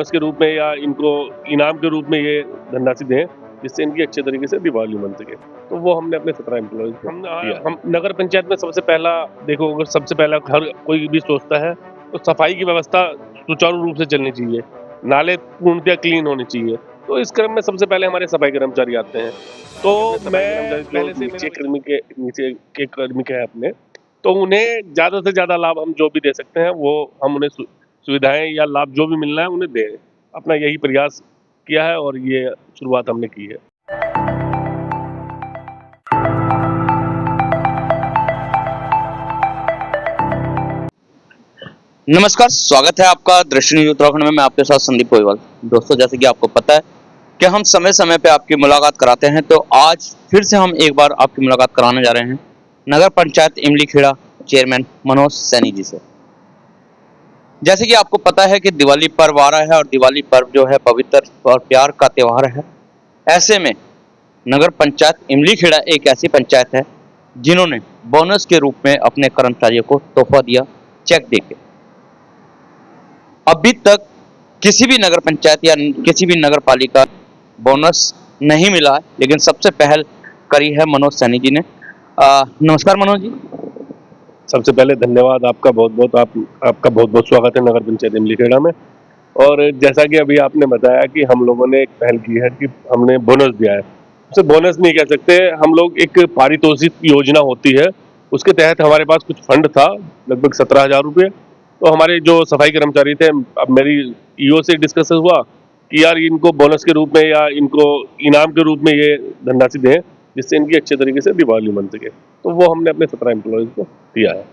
के रूप में या इनको इनाम के रूप में ये धनराशि दें, जिससे इनकी अच्छे तरीके से दिवाली मन सके। तो वो हमने अपने 17 एम्प्लॉइज़ को दिया। हम नगर पंचायत में सबसे पहला देखो, अगर सबसे पहला हर कोई भी सोचता है तो सफाई की व्यवस्था सुचारू रूप से चलनी चाहिए, नाले पूर्णतः क्लीन होने चाहिए। तो इस क्रम में सबसे पहले हमारे सफाई कर्मचारी आते हैं। तो मैं पहले से नीचे के कार्मिक हैं अपने, तो उन्हें ज़्यादा से ज़्यादा लाभ हम जो भी दे सकते हैं वो हम उन्हें सुविधाएँ या लाभ जो भी मिलना है उन्हें दें। अपना यही प्रयास किया है और ये शुरुआत हमने की है। नमस्कार, स्वागत है आपका दृष्टि न्यूज उत्तराखंड में। मैं आपके साथ संदीप गोयवाल। दोस्तों, जैसे कि आपको पता है कि हम समय समय पे आपकी मुलाकात कराते हैं, तो आज फिर से हम एक बार आपकी मुलाकात कराने जा रहे हैं नगर पंचायत इमलीखेड़ा चेयरमैन मनोज सैनी जी से। जैसे कि आपको पता है कि दिवाली पर्व आ रहा है और दिवाली पर्व जो है पवित्र और प्यार का त्यौहार है। ऐसे में नगर पंचायत इमलीखेड़ा एक ऐसी पंचायत है जिन्होंने बोनस के रूप में अपने कर्मचारियों को तोहफा दिया, चेक देके। अभी तक किसी भी नगर पंचायत या किसी भी नगर पालिका बोनस नहीं मिला है, लेकिन सबसे पहल करी है मनोज सैनी जी ने। नमस्कार मनोज जी। सबसे पहले धन्यवाद आपका बहुत-बहुत। आपका बहुत-बहुत स्वागत है नगर पंचायत इमलीखेड़ा में। और जैसा कि अभी आपने बताया कि हम लोगों ने एक पहल की है कि हमने बोनस दिया है। उसे बोनस नहीं कह सकते, हम लोग एक पारितोषिक योजना होती है, उसके तहत हमारे पास कुछ फंड था, लगभग 17,000 रुपए। तो हमारे जो सफाई कर्मचारी थे, अब मेरी ईओ से डिस्कस हुआ कि यार इनको बोनस के रूप में या इनको इनाम के रूप में ये धनराशि दें, जिससे इनकी अच्छे तरीके से दिवाली मन सके। तो वो हमने अपने 17 एम्प्लॉइज़ को दिया है।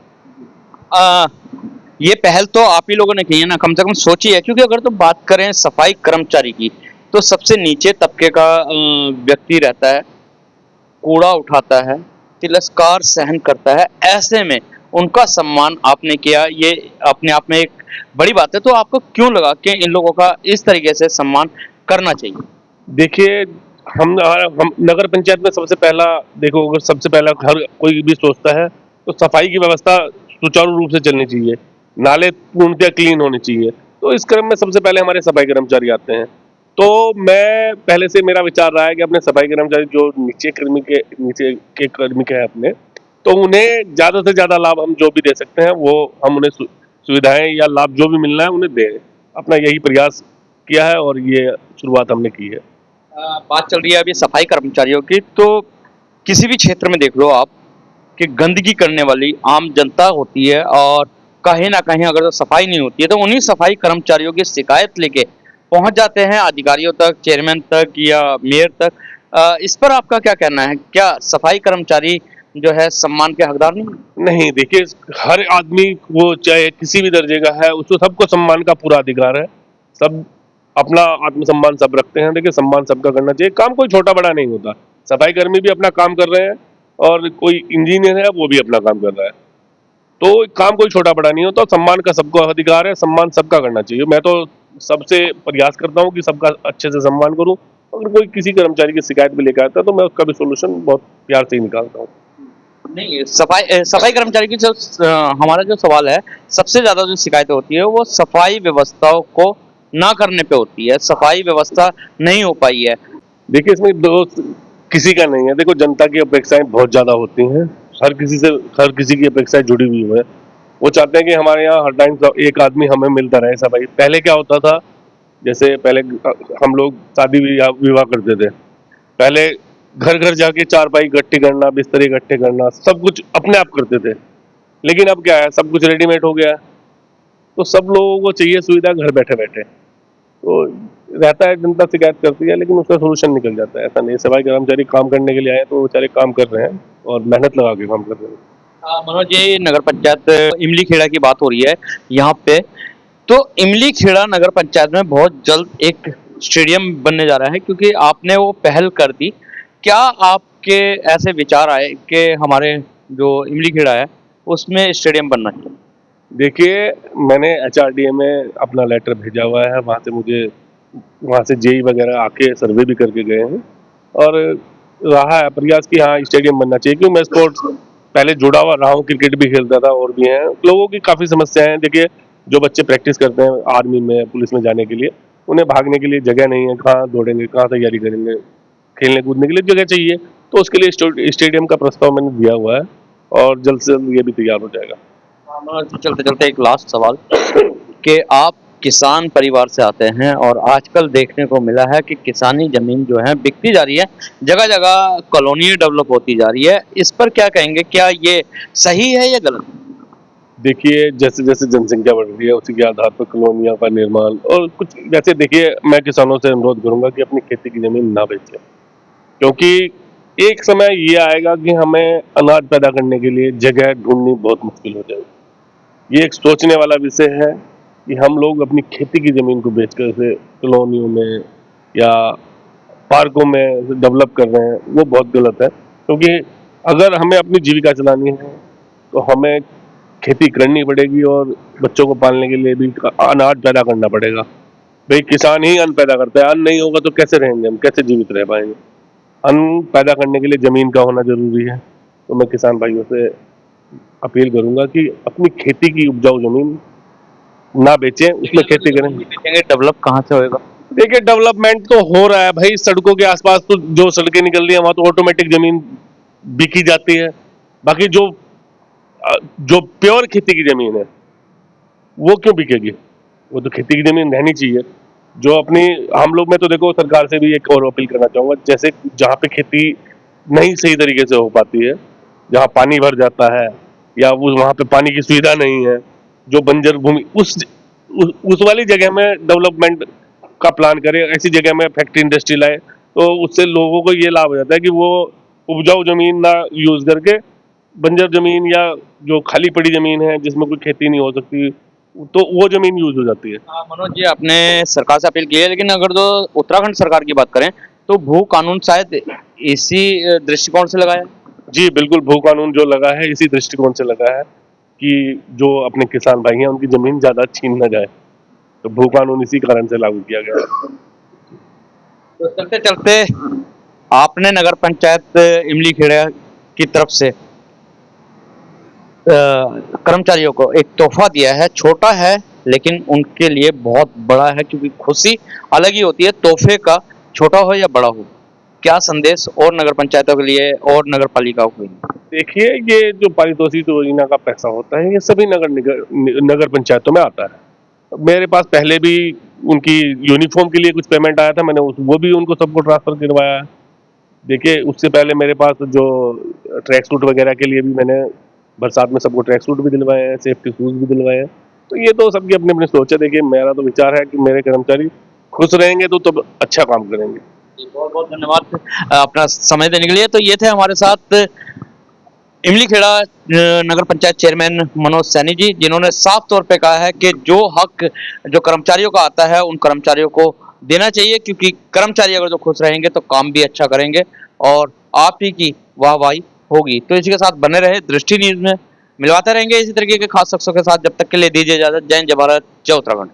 आ, ये पहल तो आप ही लोगों ने की है ना, कम से कम सोची है, क्योंकि अगर तो बात करें सफाई कर्मचारी की, तो सबसे नीचे तबके का व्यक्ति रहता है, कूड़ा उठाता है, तिरस्कार सहन करता है। ऐसे में उनका सम्मान आपने किया, ये अपने आप में एक बड़ी बात है। तो आपको क्यों लगा कि इन लोगों का इस तरीके से सम्मान करना चाहिए? देखिए, हम नगर पंचायत में सबसे पहला देखो, अगर सबसे पहला हर कोई भी सोचता है तो सफाई की व्यवस्था सुचारू रूप से चलनी चाहिए, नाले पूर्णतः क्लीन होने चाहिए। तो इस क्रम में सबसे पहले हमारे सफाई कर्मचारी आते हैं। तो मैं पहले से मेरा विचार रहा है कि अपने सफाई कर्मचारी जो नीचे के कार्मिक हैं अपने, तो उन्हें ज़्यादा से ज़्यादा लाभ हम जो भी दे सकते हैं वो हम उन्हें सुविधाएँ या लाभ जो भी मिलना है उन्हें दें। अपना यही प्रयास किया है और ये शुरुआत हमने की है। बात चल रही है अभी सफाई कर्मचारियों की, तो किसी भी क्षेत्र में देख लो आप कि गंदगी करने वाली आम जनता होती है, और कहीं ना कहीं अगर तो सफाई नहीं होती है तो उन्हीं सफाई कर्मचारियों की शिकायत लेके पहुंच जाते हैं अधिकारियों तक, चेयरमैन तक या मेयर तक। इस पर आपका क्या कहना है? क्या सफाई कर्मचारी जो है सम्मान के हकदार नहीं? नहीं, देखिए, हर आदमी वो चाहे किसी भी दर्जे का है, उसको सबको सम्मान का पूरा अधिकार है। सब अपना आत्मसम्मान सब रखते हैं। देखिए, सम्मान सबका करना चाहिए। काम कोई छोटा-बड़ा नहीं होता। सफाई कर्मी भी अपना काम कर रहे हैं और कोई इंजीनियर है, वो भी अपना काम कर रहा है। तो काम कोई छोटा-बड़ा नहीं होता। सम्मान का सबको अधिकार है, सम्मान सबका करना चाहिए। मैं तो सबसे प्रयास करता हूँ कि सबका अच्छे से सम्मान करूँ। अगर कोई किसी कर्मचारी की शिकायत भी लेके आता है, तो मैं उसका भी सॉल्यूशन बहुत प्यार से ही निकालता हूँ। नहीं, सफाई कर्मचारी की जो हमारा जो सवाल है, सबसे ज्यादा जो शिकायतें होती है वो सफाई व्यवस्थाओं को ना करने पे होती है। सफाई व्यवस्था नहीं हो पाई है। देखिए, इसमें दोस्त किसी का नहीं है। देखो, जनता की अपेक्षाएँ बहुत ज़्यादा होती हैं। हर किसी की अपेक्षाएँ जुड़ी हुई हैं। वो चाहते हैं कि हमारे यहाँ हर टाइम एक आदमी हमें मिलता रहे सफाई। पहले क्या होता था, जैसे पहले हम लोग शादी विवाह करते थे। पहले घर-घर जाके चारपाई इकट्ठी करना, बिस्तर इकट्ठे करना, सब कुछ अपने आप करते थे। लेकिन अब क्या है, सब कुछ रेडीमेड हो गया है। तो सब लोगों को चाहिए सुविधा घर बैठे-बैठे। तो रहता है, जनता शिकायत करती है, लेकिन उसका सॉल्यूशन निकल जाता है। ऐसा नहीं है, सफाई कर्मचारी काम करने के लिए आए हैं, तो वो बेचारे काम कर रहे हैं और मेहनत लगा के काम कर रहे हैं। मनोज जी, नगर पंचायत इमली खेड़ा की बात हो रही है यहाँ पे, तो इमली खेड़ा नगर पंचायत में बहुत जल्द एक स्टेडियम बनने जा रहा है, क्योंकि आपने वो पहल कर दी। क्या आपके ऐसे विचार आए कि हमारे जो इमली खेड़ा है उसमें स्टेडियम बनना चाहिए? देखिए, मैंने एचआरडीए में अपना लेटर भेजा हुआ है। वहाँ से जेई वगैरह आके सर्वे भी करके गए हैं और रहा है प्रयास कि हाँ, स्टेडियम बनना चाहिए। क्योंकि मैं स्पोर्ट्स पहले जुड़ा हुआ रहा हूँ, क्रिकेट भी खेलता था और भी हैं। लोगों की काफ़ी समस्याएँ हैं। देखिए, जो बच्चे प्रैक्टिस करते हैं आर्मी में, पुलिस में जाने के लिए, उन्हें भागने के लिए जगह नहीं है, कहाँ दौड़ेंगे, कहाँ तैयारी करेंगे, खेलने कूदने के लिए जगह चाहिए। तो उसके लिए स्टेडियम का प्रस्ताव मैंने दिया हुआ है और जल्द से जल्द ये भी तैयार हो जाएगा। चलते चलते एक लास्ट सवाल कि आप किसान परिवार से आते हैं और आजकल देखने को मिला है कि किसानी जमीन जो है बिकती जा रही है, जगह जगह कॉलोनी डेवलप होती जा रही है, इस पर क्या कहेंगे? क्या ये सही है या गलत? देखिए, जैसे जैसे जनसंख्या बढ़ रही है उसी के आधार पर कॉलोनियों का निर्माण और कुछ वैसे देखिए, मैं किसानों से अनुरोध करूंगा कि अपनी खेती की जमीन ना बेचें, क्योंकि एक समय ये आएगा कि हमें अनाज पैदा करने के लिए जगह ढूंढनी बहुत मुश्किल हो जाएगी। ये एक सोचने वाला विषय है कि हम लोग अपनी खेती की जमीन को बेचकर उसे कॉलोनियों में या पार्कों में डेवलप कर रहे हैं, वो बहुत गलत है। क्योंकि अगर हमें अपनी जीविका चलानी है तो हमें खेती करनी पड़ेगी और बच्चों को पालने के लिए भी अनाज पैदा करना पड़ेगा। भाई किसान ही अन्न पैदा करता है, अन्न नहीं होगा तो कैसे रहेंगे हम, कैसे जीवित रह पाएंगे? अन्न पैदा करने के लिए जमीन का होना जरूरी है। तो मैं किसान भाइयों से अपील करूंगा कि अपनी खेती की उपजाऊ जमीन ना बेचें, उसमें खेती करें। डेवलप कहाँ से होएगा? देखिए, डेवलपमेंट तो हो रहा है भाई, सड़कों के आसपास तो जो सड़कें निकल रही है वहां तो ऑटोमेटिक जमीन बिकी जाती है। बाकी जो प्योर खेती की जमीन है वो क्यों बिकेगी? वो तो खेती की जमीन रहनी चाहिए। जो अपनी हम लोग, मैं तो देखो सरकार से भी एक और अपील करना चाहूंगा, जैसे जहाँ पे खेती नहीं सही तरीके से हो पाती है, जहाँ पानी भर जाता है या वो वहाँ पे पानी की सुविधा नहीं है, जो बंजर भूमि, उस वाली जगह में डेवलपमेंट का प्लान करें। ऐसी जगह में फैक्ट्री इंडस्ट्री लाए तो उससे लोगों को ये लाभ हो जाता है कि वो उपजाऊ जमीन ना यूज करके बंजर जमीन या जो खाली पड़ी जमीन है जिसमें कोई खेती नहीं हो सकती, तो वो जमीन यूज हो जाती है। मनोज जी, आपने सरकार से अपील की है, लेकिन अगर जो उत्तराखंड सरकार की बात करें तो भू कानून शायद इसी दृष्टिकोण से लगाया है। जी बिल्कुल, भू कानून जो लगा है इसी दृष्टिकोण से लगा है कि जो अपने किसान भाई हैं उनकी जमीन ज्यादा छीन न जाए, तो भू कानून इसी कारण से लागू किया गया है। तो चलते चलते आपने नगर पंचायत इमली खेड़ा की तरफ से कर्मचारियों को एक तोहफा दिया है, छोटा है लेकिन उनके लिए बहुत बड़ा है, क्योंकि खुशी अलग ही होती है तोहफे का, छोटा हो या बड़ा हो। क्या संदेश और नगर पंचायतों के लिए और नगर पालिकाओं के लिए? देखिए, ये जो पारितोषिक योजना का पैसा होता है ये सभी नगर पंचायतों में आता है। मेरे पास पहले भी उनकी यूनिफॉर्म के लिए कुछ पेमेंट आया था, मैंने वो भी उनको सबको ट्रांसफर करवाया है। देखिए, उससे पहले मेरे पास जो ट्रैक सूट वगैरह के लिए भी मैंने बरसात में सबको ट्रैक सूट भी दिलवाए हैं, सेफ्टी शूज भी दिलवाए हैं। तो ये तो सबकी अपनी अपनी सोच है। देखिए, मेरा तो विचार है कि मेरे कर्मचारी खुश रहेंगे तो तब अच्छा काम करेंगे। बहुत बहुत धन्यवाद अपना समय देने के लिए। तो ये थे हमारे साथ इमली खेड़ा नगर पंचायत चेयरमैन मनोज सैनी जी, जिन्होंने साफ तौर पे कहा है कि जो हक जो कर्मचारियों का आता है उन कर्मचारियों को देना चाहिए, क्योंकि कर्मचारी अगर जो खुश रहेंगे तो काम भी अच्छा करेंगे और आप ही की वाहवाही होगी। तो इसी के साथ बने रहे दृष्टि न्यूज में, मिलवाते रहेंगे इसी तरीके के खास शख्सों के साथ। जब तक के लिए दीजिए इजाजत। जय हिंद, जय भारत, जय उत्तराखंड।